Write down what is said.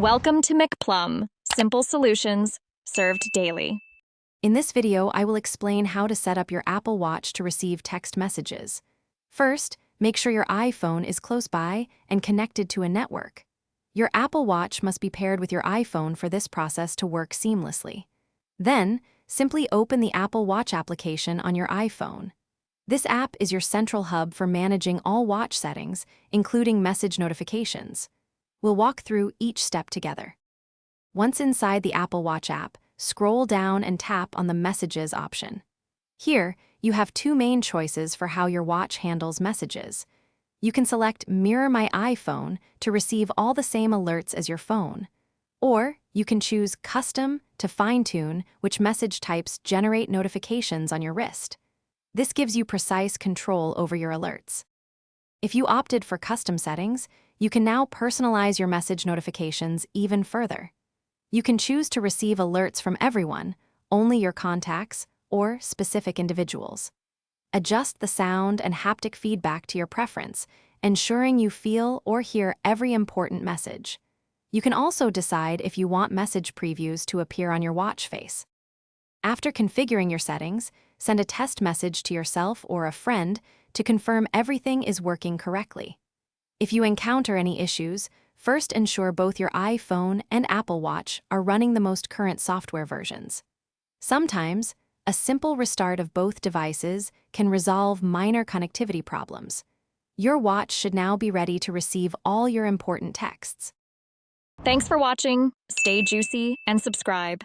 Welcome to McPlum, simple solutions served daily. In this video, I will explain how to set up your Apple Watch to receive text messages. First, make sure your iPhone is close by and connected to a network. Your Apple Watch must be paired with your iPhone for this process to work seamlessly. Then, simply open the Apple Watch application on your iPhone. This app is your central hub for managing all watch settings, including message notifications. We'll walk through each step together. Once inside the Apple Watch app, scroll down and tap on the Messages option. Here, you have two main choices for how your watch handles messages. You can select Mirror My iPhone to receive all the same alerts as your phone. Or you can choose Custom to fine-tune which message types generate notifications on your wrist. This gives you precise control over your alerts. If you opted for custom settings, you can now personalize your message notifications even further. You can choose to receive alerts from everyone, only your contacts, or specific individuals. Adjust the sound and haptic feedback to your preference, ensuring you feel or hear every important message. You can also decide if you want message previews to appear on your watch face. After configuring your settings, send a test message to yourself or a friend to confirm everything is working correctly. If you encounter any issues, first ensure both your iPhone and Apple Watch are running the most current software versions. Sometimes, a simple restart of both devices can resolve minor connectivity problems. Your watch should now be ready to receive all your important texts. Thanks for watching. Stay juicy and subscribe.